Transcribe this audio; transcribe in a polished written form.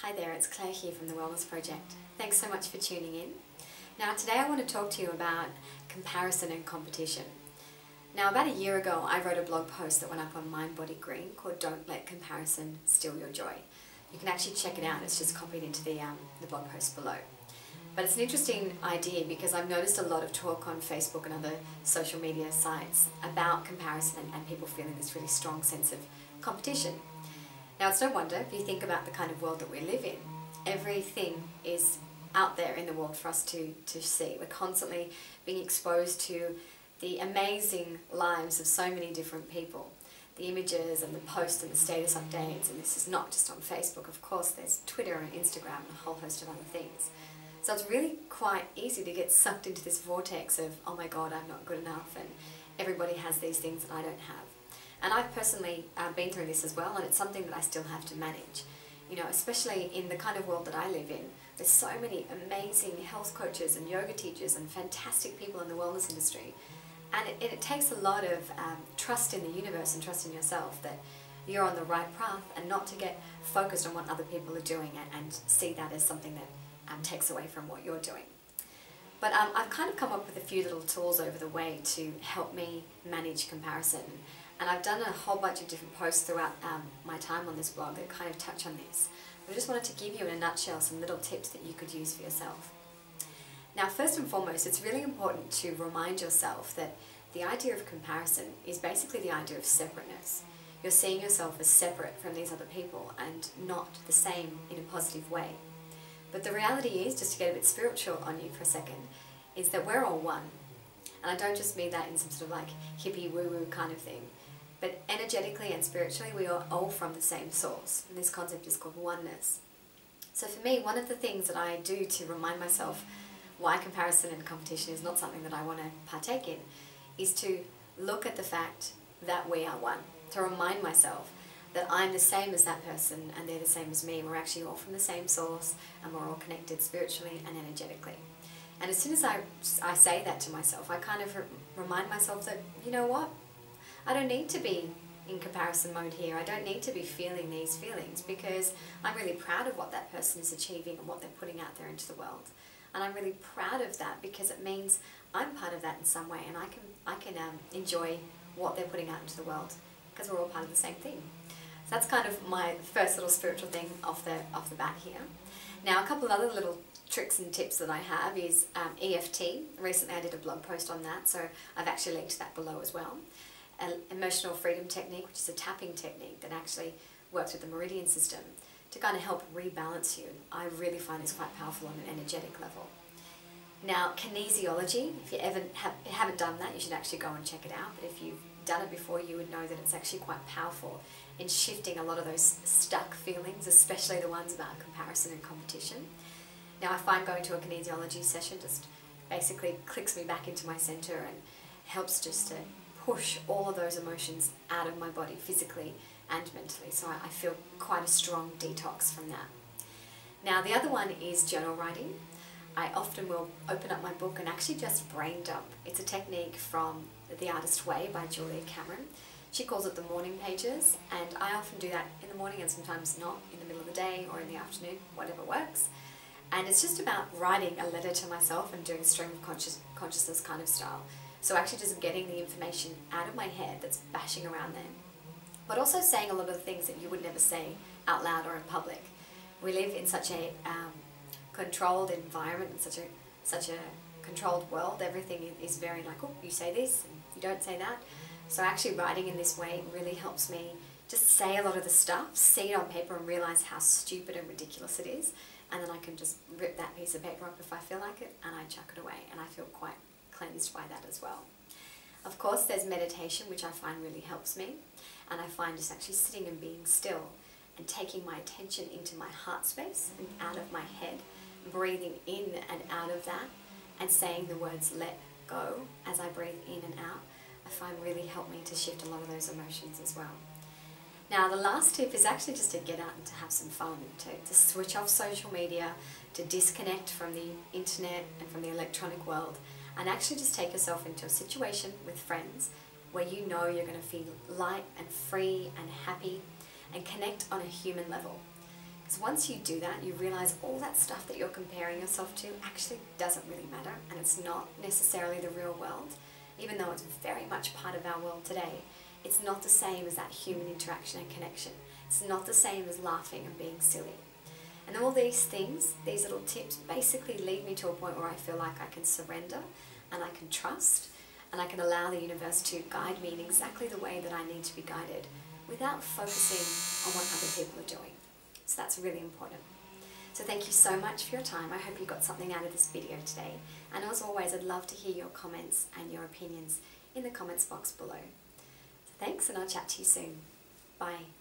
Hi there, it's Claire here from the Wellness Project. Thanks so much for tuning in. Now today I want to talk to you about comparison and competition. Now about a year ago I wrote a blog post that went up on Mind Body Green called Don't Let Comparison Steal Your Joy. You can actually check it out, it's just copied into the blog post below. But it's an interesting idea because I've noticed a lot of talk on Facebook and other social media sites about comparison and people feeling this really strong sense of competition. Now it's no wonder if you think about the kind of world that we live in. Everything is out there in the world for us to see. We're constantly being exposed to the amazing lives of so many different people. The images and the posts and the status updates, and this is not just on Facebook, of course, there's Twitter and Instagram and a whole host of other things. So it's really quite easy to get sucked into this vortex of, oh my God, I'm not good enough, and everybody has these things that I don't have. And I've personally been through this as well, and it's something that I still have to manage. You know, especially in the kind of world that I live in, there's so many amazing health coaches and yoga teachers and fantastic people in the wellness industry. And it takes a lot of trust in the universe and trust in yourself that you're on the right path and not to get focused on what other people are doing and see that as something that takes away from what you're doing. But I've kind of come up with a few little tools over the way to help me manage comparison. And I've done a whole bunch of different posts throughout my time on this blog that kind of touch on this. I just wanted to give you in a nutshell some little tips that you could use for yourself. Now first and foremost, it's really important to remind yourself that the idea of comparison is basically the idea of separateness. You're seeing yourself as separate from these other people and not the same in a positive way. But the reality is, just to get a bit spiritual on you for a second, is that we're all one. And I don't just mean that in some sort of like hippie woo-woo kind of thing, but energetically and spiritually we are all from the same source. And this concept is called oneness. So for me, one of the things that I do to remind myself why comparison and competition is not something that I want to partake in is to look at the fact that we are one. To remind myself that I'm the same as that person and they're the same as me. We're actually all from the same source and we're all connected spiritually and energetically. And as soon as I say that to myself, I kind of remind myself that, you know what, I don't need to be in comparison mode here. I don't need to be feeling these feelings because I'm really proud of what that person is achieving and what they're putting out there into the world. And I'm really proud of that because it means I'm part of that in some way and I can enjoy what they're putting out into the world because we're all part of the same thing. So that's kind of my first little spiritual thing off the bat here. Now a couple of other little tricks and tips that I have is EFT. Recently I did a blog post on that, so I've actually linked that below as well. An emotional freedom technique, which is a tapping technique that actually works with the meridian system to kind of help rebalance you. I really find this quite powerful on an energetic level. Now kinesiology, if you haven't done that, you should actually go and check it out, but if you've done it before you would know that it's actually quite powerful in shifting a lot of those stuck feelings, especially the ones about comparison and competition. Now I find going to a kinesiology session just basically clicks me back into my center and helps just to push all of those emotions out of my body physically and mentally, so I feel quite a strong detox from that. Now the other one is journal writing. I often will open up my book and actually just brain dump. It's a technique from The Artist Way by Julia Cameron. She calls it the morning pages, and I often do that in the morning and sometimes not, in the middle of the day or in the afternoon, whatever works. And it's just about writing a letter to myself and doing a stream of consciousness kind of style. So actually just getting the information out of my head that's bashing around there, but also saying a lot of the things that you would never say out loud or in public. We live in such a controlled environment, in such a controlled world. Everything is very like, oh, you say this and you don't say that. So actually writing in this way really helps me just say a lot of the stuff, see it on paper and realize how stupid and ridiculous it is, and then I can just rip that piece of paper up if I feel like it and I chuck it away, and I feel quite cleansed by that as well. Of course there's meditation, which I find really helps me, and I find just actually sitting and being still and taking my attention into my heart space and out of my head, breathing in and out of that and saying the words let go as I breathe in and out, I find really help me to shift a lot of those emotions as well. Now the last tip is actually just to get out and to have some fun, to switch off social media, to disconnect from the internet and from the electronic world, and actually just take yourself into a situation with friends where you know you're going to feel light and free and happy and connect on a human level. Because once you do that, you realize all that stuff that you're comparing yourself to actually doesn't really matter, and it's not necessarily the real world, even though it's very much part of our world today. It's not the same as that human interaction and connection. It's not the same as laughing and being silly. And all these things, these little tips, basically lead me to a point where I feel like I can surrender and I can trust and I can allow the universe to guide me in exactly the way that I need to be guided without focusing on what other people are doing. So that's really important. So thank you so much for your time. I hope you got something out of this video today. And as always, I'd love to hear your comments and your opinions in the comments box below. So thanks, and I'll chat to you soon. Bye.